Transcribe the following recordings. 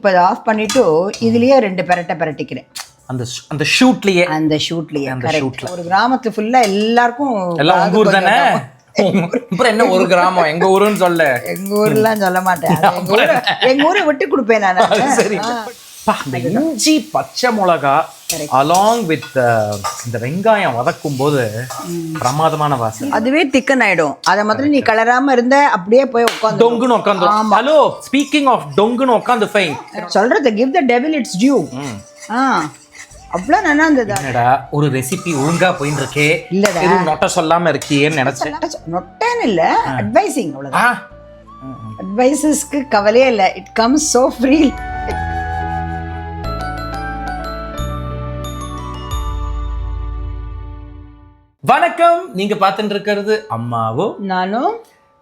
இப்போ ஆஃப் பண்ணிட்டு இதுலயே ரெண்டு பெரட்டை பெரட்டிக்கிறேன். அந்த ஷூட்லயே ஒரு கிராமத்து ஃபுல்லா எல்லாருக்கும் எல்லாம் உங்க ஊர் தானே. அப்புறம் என்ன ஒரு கிராமம் எங்க ஊருன்னு சொல்ல. எங்க ஊர்லாம் சொல்ல மாட்டேன். எங்க ஊரை விட்டு கொடுப்பேன் நான். சரி, இஞ்சி பச்சை மிளகா அலாங் வித் இந்த வெங்காயம் வதக்கும் போது பிரமாதமான வாசனை. அதுவே திக்கன் ஆயிடும். அதை மாத்திரம் நீ கலராம இருந்த அப்படியே போய் உட்காந்து டொங்குன்னு உட்காந்து. ஹலோ, ஸ்பீக்கிங் ஆஃப் டொங்குன்னு உட்காந்து ஃபைன் சொல்றது give the devil its due. அவ்வளோ நல்லா இருந்தது. என்னடா ஒரு ரெசிபி ஒழுங்கா போயிட்டு இருக்கே, இல்லடா எதுவும் நொட்ட சொல்லாம இருக்கியேன்னு நினைச்சேன். நொட்டன்னு இல்ல, அட்வைசிங். அவ்வளவுதான். அட்வைசஸ்க்கு கவலையே இல்லை. It comes so free. வணக்கம், நீங்க பார்த்துட்டு இருக்கிறது அம்மாவும் நானும்.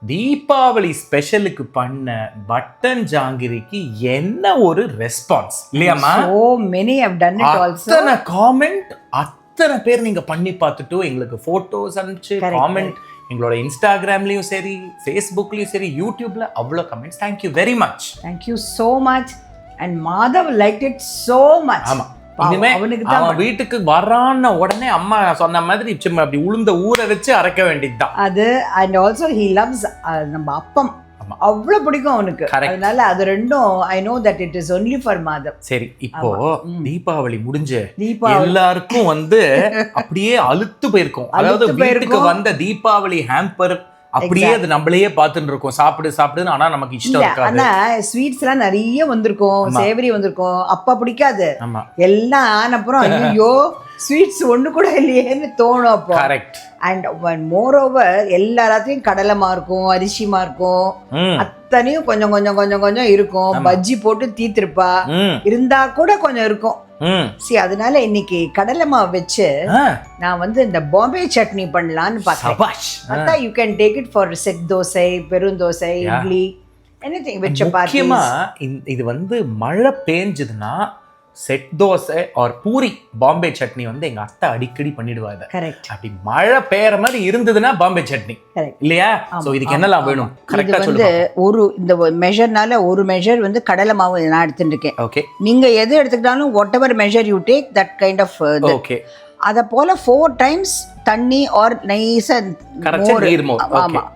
தீபாவளி ஸ்பெஷலுக்கு பண்ண பட்டன் ஜாங்கிரிக்கு என்ன ஒரு ரெஸ்பான்ஸ் இல்லையாமா? So many have done it also. அத்தனை காமெண்ட், அத்தனை பேர் நீங்க பண்ணி பார்த்துட்டு எங்களுக்கு போட்டோஸ் அனுப்பிச்சு காமெண்ட், எங்களோட இன்ஸ்டாகிராம்லயும் சரி, ஃபேஸ்புக்லயும் சரி, யூடியூப்ல அவ்வளோ comments. Thank you very much. Thank you so much. And Madhav like it so much. ஆமா, இனிமே அவன் வீட்டுக்கு வரான உடனே அம்மா சொன்ன மாதிரி சும்மா அப்படி உளுந்த ஊற வச்சு அரைக்க வேண்டியதுதான் அது. அண்ட் ஆல்சோ ஹி லவ்ஸ் நம்ம அப்பம், அவ்வளவு பிடிக்கும் அவனுக்கு. அதனால அது ரெண்டும் I know that it is only for Madhav. சரி, இப்போ தீபாவளி முடிஞ்சு எல்லாருக்கும் அப்படியே அலுத்து போயிருக்கும். அதாவது வீட்டுக்கு வந்த தீபாவளி ஹேம்பர் அப்படியே அது நம்மளையே பார்த்துட்டு இருக்கோம், சாப்பிடு சாப்பிடுன்னு. ஆனா நமக்கு இஷ்டம் இருக்காது. ஆனா ஸ்வீட்ஸ் எல்லாம் நிறைய வந்திருக்கும், சேவரி வந்திருக்கும். அப்பா பிடிக்காது எல்லாம். ஆனப்புறம் ஐயோ ஸ்வீட்ஸ் ஒண்ணு கூட இல்லையேன்னு தோணும் அப்போ. கரெக்ட். அண்ட் மோர் ஓவர் எல்லாத்தையும் கடலைமா இருக்கும், அரிசிமா இருக்கும், அத்தனையும் கொஞ்சம் கொஞ்சம் கொஞ்சம் கொஞ்சம் இருக்கும். பஜ்ஜி போட்டு தீத்திருப்பா இருந்தா கூட கொஞ்சம் இருக்கும். அதனால இன்னைக்கு கடலை மாவு வச்சு நான் வந்து இந்த பாம்பே சட்னி பண்ணலான்னு பார்த்தேன். You can take it for set dosa, பெருந்தோசை, இட்லி, எனிதிங் வித் சப்பாத்தி. இது வந்து மழை பெஞ்சதுன்னா செட் தோசை ஆர் பூரி பாம்பே சட்னி வந்து எங்க அத்தை அடிக்கடி பண்ணிடுவாங்க. அப்படி மழை பெய்யற மாதிரி இருந்ததுன்னா பாம்பே சட்னி இல்லையா? சோ இதுக்கு என்னெல்லாம் வேணும் கரெக்ட்டா சொல்லுங்க. ஒரு இந்த மெஷர்னால ஒரு மெஷர் வந்து கடலை மாவு நான் எடுத்துட்டு இருக்கேன். ஓகே, நீங்க எது எடுத்துக்கிட்டாலும் whatever measure you take that kind of. Okay, அத போல 4 times தண்ணி ஆர் நைஸா மோர். ஆமா,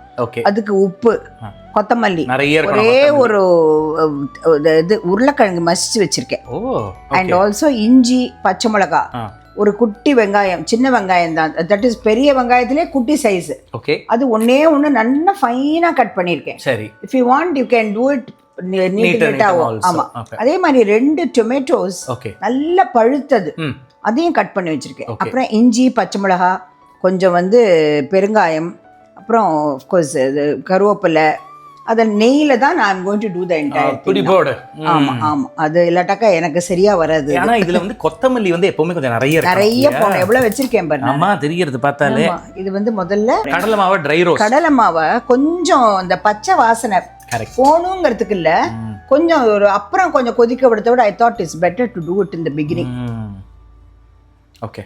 அதுக்கு உப்பு, கொத்தமல்லி, ஒரே ஒரு இது உருளைக்கிழங்கு மசிச்சு வச்சிருக்கேன். அண்ட் ஆல்சோ இஞ்சி, பச்சை மிளகா, ஒரு குட்டி வெங்காயம், சின்ன வெங்காயம் தான், தட் இஸ் பெரிய வெங்காயத்திலே குட்டி சைஸ். அது ஒன்னே ஒண்ணு நல்லா ஃபைனா கட் பண்ணிருக்கேன். சரி, if you want you can do it நீட்டா. ஆமா, அதே மாதிரி 2 டொமேட்டோஸ் நல்லா பழுத்தது, அதையும் கட் பண்ணி வச்சிருக்கேன். அப்புறம் இஞ்சி, பச்சை மிளகா, கொஞ்சம் வந்து பெருங்காயம், அப்புறம் ஆஃப்கோர்ஸ் இது கருவேப்பிலை. அதை நெய்யில தான் நான் going to do the entire thing. ஆமா ஆமா, அது இல்லாட்டாக்கா எனக்கு சரியா வராது. ஆனா இதுல வந்து கொத்தமல்லி வந்து எப்பவுமே கொஞ்சம் நிறைய போன எவ்வளவு வச்சிருக்கேன் பாருங்க. ஆமா, தெரியுது பார்த்தாலே. இது வந்து முதல்ல கடலை மாவை ட்ரை ரோஸ்ட், கடலை மாவை கொஞ்சம் அந்த பச்சை வாசனை போகணுங்கிறதுக்கு இல்ல, கொஞ்சம் ஒரு அப்புறம் கொஞ்சம் கொதிக்க விடுறத விட I thought it's better to do it in the beginning. Okay,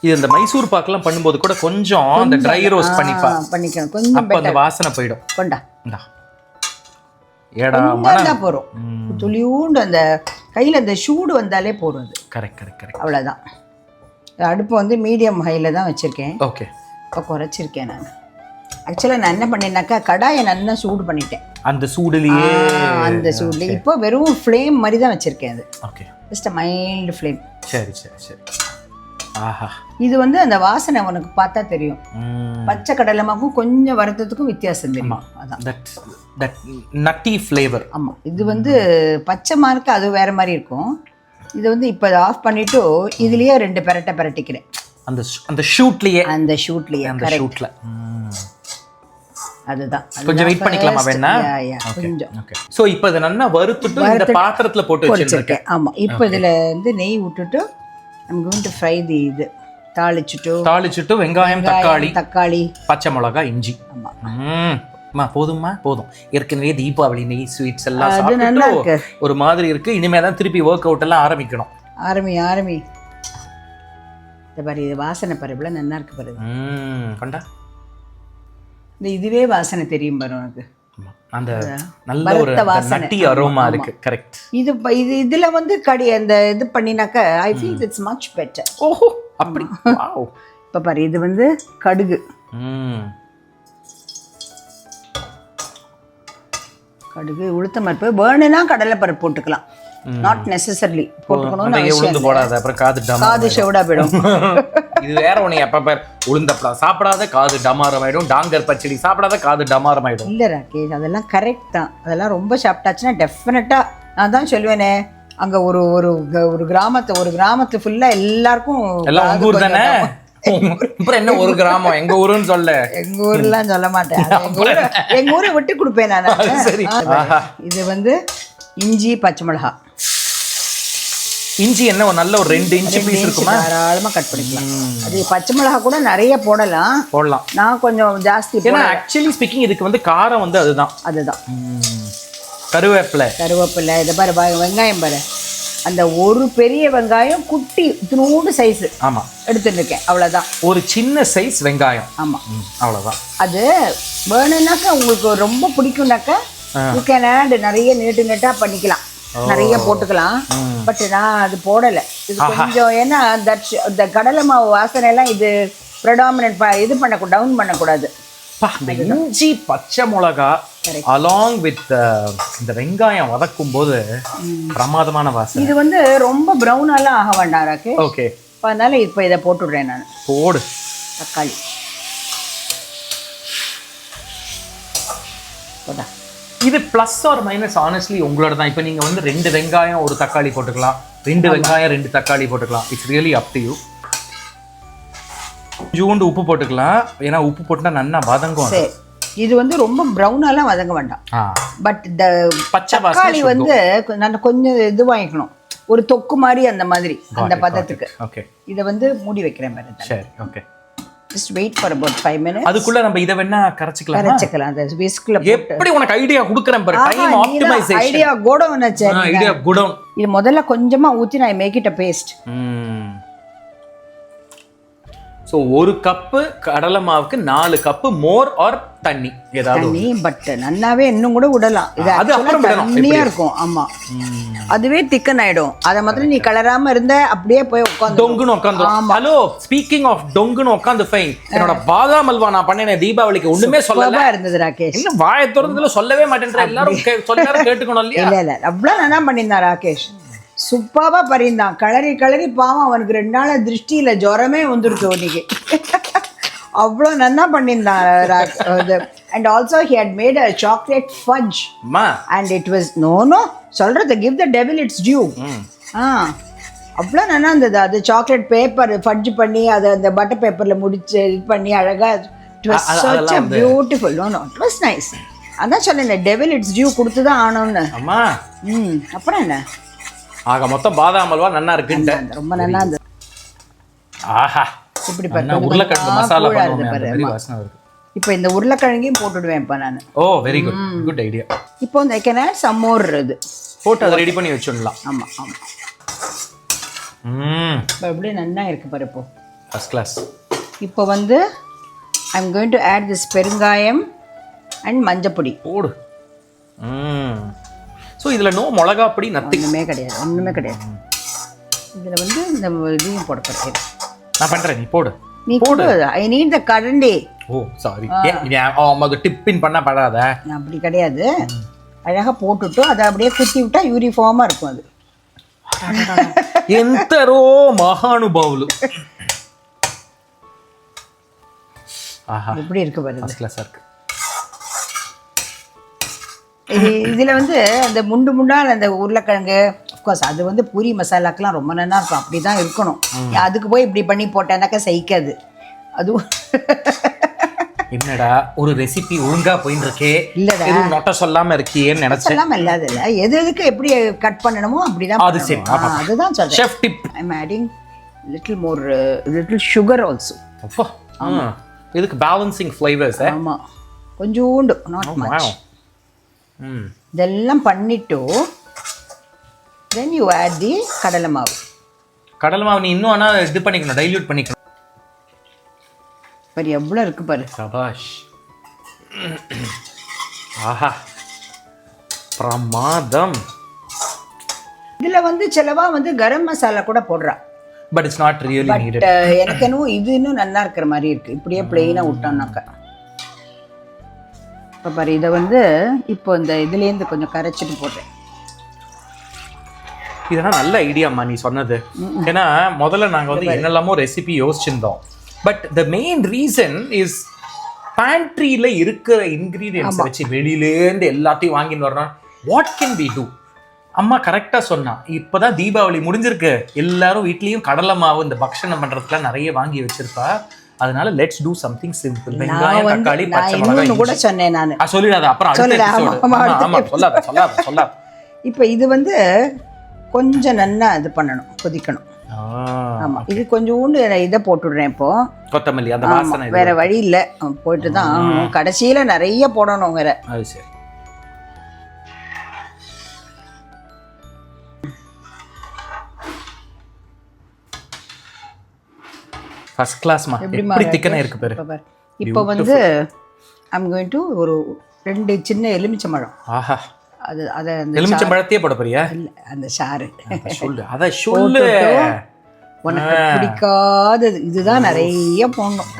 இது இந்த மைசூர் பாக்கெல்லாம் பண்ணும்போது கூட கொஞ்சம் அந்த ட்ரை ரோஸ்ட் பண்ணிக்கணும். கொஞ்சம் அப்ப அந்த வாசனை போய்டும். கொண்டா ஏடா மண போறோம். துளியூண்டு அந்த கையில அந்த சூடு வந்தாலே போறோம். அது கரெக்ட். அவ்வளவுதான். அடுப்பு வந்து மீடியம் ஹைல தான் வச்சிருக்கேன். ஓகே, இப்போ குறைச்சிருக்கேன் நான். ஆக்சுவலா நான் என்ன பண்ணேன்னாக்கா கடாயை நல்லா சூடு பண்ணிட்டேன். அந்த சூடுலயே இப்போ வெறும் ஃப்ளேம் மாதிரி தான் வச்சிருக்கேன். அது ஓகே, ஜஸ்ட் மைல்டு ஃப்ளேம். சரி. ஆஹா, இது வந்து அந்த வாசனை உனக்கு பார்த்தா தெரியும். பச்சை கடலை மாவுக்கும் கொஞ்சம் வறுத்ததுக்கும் வித்தியாசம் தெரியும். அதான் தட் நட்டி ஃப்ளேவர். ஆமா, இது வந்து பச்சை மார்க்கு அது வேற மாதிரி இருக்கும். இது வந்து இப்போ ஆஃப் பண்ணிட்டு இதுலயே ரெண்டு பெரட்டை பெரட்டிக்கிறேன். அந்த ஷூட்லயே அதுதான். கொஞ்சம் வெயிட் பண்ணிக்கலாமா வேணா? கொஞ்சம். சோ இப்போ இத நல்லா வறுத்துட்டு இந்த பாத்திரத்துல போட்டு வச்சிருக்கேன். ஆமா, இப்போ இதுல வந்து நெய் விட்டுட்டு I'm going to fry the இது தாளிச்சுட்டு வெங்காயம், தக்காளி, பச்சை மிளகா, இஞ்சி. ஆமா, போதும். ஏற்கனவே தீபாவளி நெய் ஸ்வீட்ஸ் எல்லாம் சாப்பிட்டு ஒரு மாதிரி இருக்கு. இனிமே தான் திருப்பி ஒர்க் அவுட் எல்லாம் ஆரம்பிக்கணும். ஆரம்பி இந்த பாரு, இது வாசனை பாரு, இவ்வளோ நல்லா இருக்கு பாரு. கண்டா இந்த இதுவே வாசனை தெரியும் பாரு உனக்கு. அந்த நல்ல ஒரு நட்டி அரோமா இருக்கு. கரெக்ட். இது இதுல வந்து அந்த இது பண்ணினாக்க I feel it's much better. ஓஹோ, அப்படி. வாவ். இப்ப பாரு, இது வந்து கடுகு. கடுகு, உளுத்தம் பருப்பு, வேணும்னா கடலை பருப்பு போட்டுக்கலாம். நாட் நெசசரிலி போட்டுக்கணும்னு உளுந்து போடாத, அப்புறம் காது செவடா போயிடும். இது வேற ஒண்ணு. எப்ப பார் உளுந்தப்பளம் சாப்பிடாத காது டமாரம் ஆயிடும், டாங்கர் பச்சடி சாப்பிடாத காது டமாரம் ஆயிடும். இல்ல ராகேஷ், அதெல்லாம் கரெக்ட் தான். அதெல்லாம் ரொம்ப சாப்பிட்டாச்சுன்னா டெஃபினட்டா, நான் தான் சொல்லுவேனே, அங்க ஒரு ஒரு கிராமத்து ஃபுல்லா எல்லாருக்கும் எல்லாம் உங்க ஊர் தானே. அப்புறம் என்ன ஒரு கிராமம், எங்க ஊருன்னு சொல்ல. எங்க ஊர்லாம் சொல்ல மாட்டேன், எங்க ஊரை விட்டு கொடுப்பேன் நான். சரி. இது வந்து இஞ்சி, பச்சை மிளகா. இஞ்சி என்ன நல்ல ஒரு 2 இன்ச் பீஸ் இருக்குமா? தாராளமா கட் பண்ணிக்கலாம். அது பச்சை மிளகா கூட நிறைய போடலாம். நான் கொஞ்சம் ஜாஸ்தி. ஏன்னா ஆக்சுவலி ஸ்பீக்கிங் இதுக்கு வந்து காரம் வந்து அதுதான். கருவேப்பிலை. இதை பாரு, வெங்காயம் பாரு, அந்த ஒரு பெரிய வெங்காயம் குட்டி இத்தினூண்டு சைஸ். ஆமா, எடுத்துட்டு இருக்கேன். அவ்வளவுதான், ஒரு சின்ன சைஸ் வெங்காயம். ஆமா, அவ்வளவுதான். அது வேணும்னாக்கா, உங்களுக்கு ரொம்ப பிடிக்கும்னாக்கா யூ கேன் ஆட் நிறைய நீட்டா பண்ணிக்கலாம், நிறைய போட்டுக்கலாம். பட் நான் அது போடலை. இது கொஞ்சம் ஏன்னா இந்த கடலை மாவு வாசனை எல்லாம் இது ப்ரெடாமினன்ட் இது டவுன் பண்ணக்கூடாது. இஞ்சி, பச்சை மிளகா அலாங் வித் இந்த வெங்காயம் வதக்கும் போது பிரமாதமான வாசனை. இது வந்து ரொம்ப ப்ரௌனாலாம் ஆக வேண்டாம் ராக்கு. ஓகே, அதனால இப்போ இதை போட்டுடுறேன் நான். போடு. தக்காளி போடா. இது பிளஸ் ஆர் மைனஸ் ஆனஸ்ட்லி உங்களோட தான். இப்போ நீங்கள் வந்து 2 வெங்காயம் 1 தக்காளி போட்டுக்கலாம், 2 வெங்காயம் 2 தக்காளி போட்டுக்கலாம். It's really up to you. கொஞ்சோண்டு உப்பு போட்டுக்கலாம், ஏன்னா உப்பு போட்டுனா நல்லா வதங்கும். இது வந்து ரொம்ப ப்ரௌனாலாம் வதங்க வேண்டாம். பட் இந்த பச்சை தக்காளி வந்து நான் கொஞ்சம் இது வாங்கிக்கணும், ஒரு தொக்கு மாதிரி அந்த மாதிரி, அந்த பதத்துக்கு. ஓகே, இதை வந்து மூடி வைக்கிறேன் பாரு. சரி, okay. Just wait for about 5 minutes. அதுக்குள்ள நம்ம இத வேணா கரச்சிக்கலாம். அந்த விஸ்க்ல போட்டு. எப்படி உனக்கு ஐடியா குடுக்குறேன் பாரு. Time optimisation. ஐடியா கோடவுன் ஆச்சு. Idea godown. இது முதல்ல கொஞ்சமா ஊத்தி நான் make it a paste. So 1 cup கடலை மாவுக்கு 4 கப் மோர் ஆர் தண்ணி ஏதாவது. தண்ணி பட் நன்னாவே இன்னும் கூட விடலாம். இது அது அப்புறம் தண்ணியா இருக்கும். ஆமா, அதுவே திக்கன் ஆயிடும். அத மாதிரி நீ கலராம இருந்த அப்படியே போய் உட்கார்ந்து டொங்குன்னு உட்கார்ந்து. ஹலோ, ஸ்பீக்கிங் ஆஃப் டொங்குன்னு உட்கார்ந்து ஃபைன். என்னோட பாதாம் அல்வா நான் பண்ணேனே தீபாவளிக்கு, ஒண்ணுமே சொல்லல இருந்தது ராகேஷ். என்ன வாயை திறந்ததுல சொல்லவே மாட்டேன்ற. எல்லாரும் சொல்லாரும் கேட்டுக்கணும் இல்லையா? இல்ல அவ்வளவு நல்லா பண்ணிருந்தா ராகேஷ். சூப்பராக பறிந்தான். கிளறி பாவம், அவனுக்கு 2 நாள் திருஷ்டியில் ஜுரமே வந்துருச்சு இன்னைக்கு. அவ்வளோ நல்லா பண்ணியிருந்தான். And also he had made a chocolate fudge and it was no சொல்றது give the devil its due. அவ்வளோ நல்லா இருந்தது. அது சாக்லேட் பேப்பர் ஃபட்ஜ் பண்ணி அதை அந்த பட்டர் பேப்பரில் முடிச்சு இது பண்ணி அழகாக. It was such a beautiful. No it was nice. அதான் சொன்னேன், டெவில் இட்ஸ் டியூ கொடுத்து தான் ஆனோன்னு. அப்புறம் என்ன, ஆக மொத்தம் பாதாம் அல்வா நல்லா இருக்குன்னு. ரொம்ப நல்லா இருந்தது. ஆஹா, இப்படி பாருங்க. உருளைக்கிழங்கு மசாலா பண்ணுவோம், வெரி வாசனை வருது. இப்போ இந்த உருளைக்கிழங்கையும் போட்டுடுவேன் இப்போ நான். ஓ, வெரி குட், குட் ஐடியா. இப்போ இந்த கேன் ஆட் சம் மோர் இது போட்டு அதை ரெடி பண்ணி வச்சிடலாம். ஆமா. இப்போ எப்படி நல்லா இருக்கு பாரு. இப்போ ஃபர்ஸ்ட் கிளாஸ். இப்போ வந்து I am going to add this perungayam and manjappodi. போடு. ஸோ இதில் நோ மிளகா பொடி ஒன்றுமே கிடையாது. இதில் வந்து இந்த இதையும் போட போகிறேன். நான் பண்ணுறேன், நீ போடு. நீ போடு. ஐ நீட் த கரண்டி. ஓ சாரி, அது டிப்பின் பண்ண படாத. அப்படி கிடையாது, அழகாக போட்டுட்டு அதை அப்படியே குத்தி விட்டா யூனிஃபார்மாக இருக்கும். அது ఎంతరో మహానుభావులు. ஆஹா, எப்படி இருக்கு பாருங்க. ஃபர்ஸ்ட் கிளாஸா இருக்கு. இதில் வந்து அந்த முண்டான அந்த உருளைக்கிழங்கு, அஃப்கோர்ஸ் அது வந்து பூரி மசாலாக்கெலாம் ரொம்ப நல்லா இருக்கும். அப்படி தான் இருக்கணும். அதுக்கு போய் இப்படி பண்ணி போட்டேன்னாக்கா சகிக்காது. அதுவும் என்னடா ஒரு ரெசிபி ஒழுங்கா போயின்னு இருக்கே, இல்லடா எதுவும் நோட்ட சொல்லாம இருக்கியேன்னு நினைச்சேன். சொல்லாம இல்லாத இல்ல, எதுக்கு எப்படி கட் பண்ணணுமோ அப்படிதான். அது சரி, அதுதான் சொல்றேன். Chef tip. I am adding little sugar also. அப்பா, இதுக்கு பேலன்சிங் ஃப்ளேவர்ஸ். ஆமா, கொஞ்சோண்டு, நாட் மச். இதெல்லாம் பண்ணிட்டு then you add the கடலை மாவு. கடலை மாவு நீ இன்னும் ஆனா இது பண்ணிக்கணும், டைல்யூட் பண்ணிக்கணும். பாரு எவ்வளவு இருக்கு பாரு. சபாஷ். ஆஹா, பிரமாதம். இதுல வந்து சிலவா வந்து கரம் மசாலா கூட போடுறா. But it's not really needed. எனக்கு என்னவோ இது இன்னும் நல்லா இருக்கிற மாதிரி இருக்கு. இப்படியே பிளெயினா விட்டோம்னாக்கா. இப்போ பாரு, இதை வந்து இப்போ இந்த இதுலேருந்து கொஞ்சம் கரைச்சிட்டு போட்டேன். இதெல்லாம் நல்ல ஐடியாம்மா நீ சொன்னது. ஏன்னா முதல்ல நாங்கள் வந்து என்னெல்லாமோ ரெசிபி யோசிச்சிருந்தோம். But the main reason is பேண்ட்ரியில் இருக்கிற இன்க்ரீடியன்ஸ் வச்சு வெளியிலேருந்து எல்லாத்தையும் வாங்கின்னு வர்றோம். What can we do? அம்மா கரெக்டாக சொன்னா. இப்போதான் தீபாவளி முடிஞ்சிருக்கு, எல்லாரும் வீட்லேயும் கடலை மாவு இந்த பக்ஷணம் பண்ணுறதுக்குலாம் நிறைய வாங்கி வச்சிருப்பா. அதனால லெட்ஸ் டூ சம்திங் சிம்பிள். வெங்காயம், தக்காளி, பச்சை மிளகாய் கூட சொன்னேன் நான். சொல்லிடாத, அப்புறம் சொல்லாத. இப்போ இது வந்து கொஞ்சம் நல்லா இது பண்ணணும், கொதிக்கணும். ஆமா, இது கொஞ்சோண்டு இதை போட்டுடுறேன் இப்போ, கொத்தமல்லி. அந்த வாசனை வேற வழி இல்லை, போயிட்டு தான் ஆகணும். கடைசியில நிறைய போடணும் வேற. அது சரி. ஃபர்ஸ்ட் கிளாஸ்மா. எப்படி திக்கனா இருக்கு பாரு. இப்போ வந்து ஐ அம் கோயிங் டு ஒரு 2 சின்ன எலுமிச்சம்பழம். ஆஹா, அது அத எலுமிச்சம்பழத்தையே போட போறியா? இல்ல, அந்த சாறு. சொல்லு, அத சொல்லு. உனக்கு பிடிக்காதது இதுதான் நிறைய போடணும்.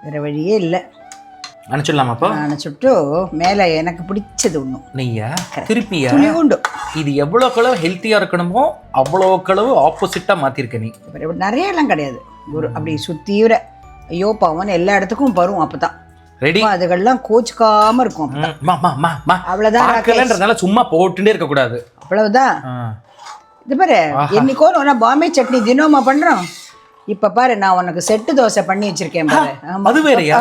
வேற வழியே இல்லை. அனுப்பிச்சிடலாமா? அப்போ அனுப்பிச்சுட்டு மேலே எனக்கு பிடிச்சது ஒன்றும் நெய்யா திருப்பியா உண்டு. இது எவ்வளோக்களவு ஹெல்த்தியாக இருக்கணுமோ அவ்வளோக்களவு ஆப்போசிட்டாக மாற்றிருக்க நீ. நிறைய எல்லாம் கிடையாது, ஒரு அப்படி சுத்தீவிர ஐயோ பாவன் எல்லா இடத்துக்கும் வரும். அப்பதான் ரெடி, அதுகள்லாம் கோச்சுக்காம இருக்கும். அவ்வளவுதான், சும்மா போட்டுட்டே இருக்க கூடாது. அவ்வளவுதான். இது பாரு, என்னைக்கோ பாம்பே சட்னி தினமா பண்றோம். இப்ப பாரு, நான் உனக்கு செட்டு தோசை பண்ணி வச்சிருக்கேன் பாரு. அது வேறயா?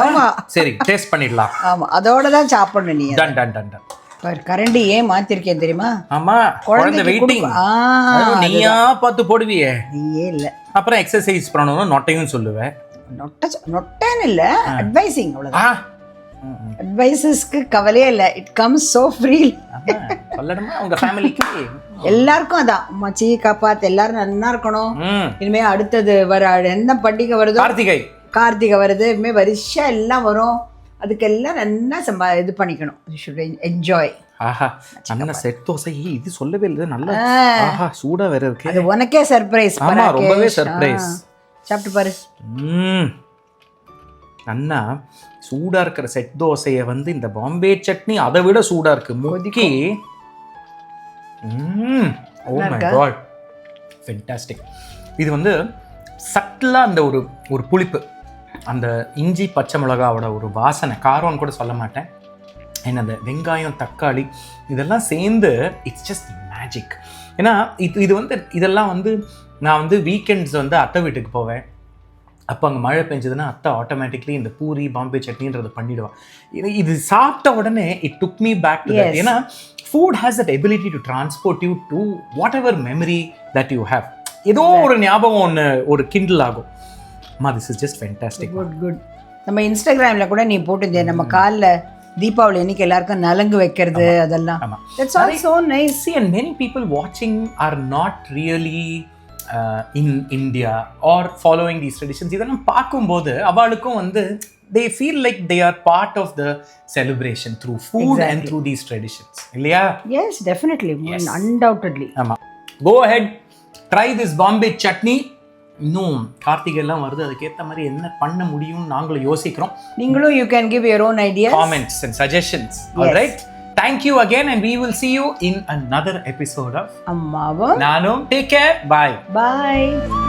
சரி, டேஸ்ட் பண்ணிடலாம். ஆமா, அதோட தான் சாப்பிடணும் நீ. Done done done done. பாரு, கரண்டி ஏன் மாத்திருக்கேன் தெரியுமா? ஆமா, குழந்தை வெயிட்டிங். நீயா பார்த்து போடுவியே. நீயே இல்ல, அப்புறம் எக்ஸசைஸ் பண்ணனும் நொட்டையும் சொல்லுவேன். நொட்டன்னு இல்ல, அட்வைசிங். அவ்வளவுதான். அட்வைசஸ்க்கு கவலையே இல்ல. It comes so free. சொல்லணுமா உங்க ஃபேமிலிக்கு எல்லாருக்கும்? அதான் மச்சி காப்பாத்து, எல்லாரும் நல்லா இருக்கணும். இனிமே அடுத்தது வர என்ன பண்டிகை வருதோ, கார்த்திகை வருது, இனிமே வருஷா எல்லாம் வரும். அதுக்கெல்லாம் நல்லா இது பண்ணிக்கணும். You should enjoy. ஆஹா, நல்ல செட் தோசை. இது சொல்லவே இல்லை, நல்ல ஆஹா சூடா வேற இருக்கு. அது உனக்கே சர்ப்ரைஸ். ஆமா, ரொம்பவே சர்ப்ரைஸ். சாப்பிட்டு பாரு. அண்ணா, சூடா இருக்கிற செட் தோசையை வந்து இந்த பாம்பே சட்னி அதை விட சூடா இருக்கு. முக்கி. Oh my God, fantastic. இது வந்து சட்டிலா அந்த ஒரு புளிப்பு, அந்த இஞ்சி பச்சை மிளகாவோட ஒரு வாசனை, காரம்னு கூட சொல்ல மாட்டேன். ஏன்னா அந்த வெங்காயம் தக்காளி இதெல்லாம் சேர்ந்து இட்ஸ் ஜஸ்ட் மேஜிக். ஏன்னா இது வந்து இதெல்லாம் வந்து நான் வந்து வீக்கெண்ட்ஸ் வந்து அத்தை வீட்டுக்கு போவேன். அப்போ அங்கே மழை பெஞ்சதுன்னா அத்தை ஆட்டோமேட்டிக்லி இந்த பூரி பாம்பே சட்னின்றதை பண்ணிடுவான். இது சாப்பிட்ட உடனே it took me back to that. ஏன்னா food has that ability to transport you to whatever memory that you have. ஏதோ ஒரு ஞாபகம் ஒன்று ஒரு கிண்டில் ஆகும். அம்மா, this is just fantastic. Good good. நம்ம இன்ஸ்டாகிராமில் கூட நீ போட்டு நம்ம காலில் தீபாவளி அன்னைக்கு எல்லாருக்கும் நலங்கு வைக்கிறது அதெல்லாம். That's also nice. See, and many people watching are not really in India or following these traditions. இதெல்லாம் பார்க்கும்போது அவளுக்கும் வந்து they feel like they are part of the celebration through food and through these traditions. இல்லையா? Yes, definitely. Yes. Undoubtedly. ஆமா. Go ahead, try this Bombay chutney. இன்னும் கார்த்திகை எல்லாம் வருது, அதுக்கேற்ற மாதிரி என்ன பண்ண முடியும்னு நாங்களும் யோசிக்கிறோம். நீங்களும் you can give your own ideas, comments and suggestions. All right. Thank you again, and we will see you in another episode of Ammavum Naanum. Take care. Bye. Bye.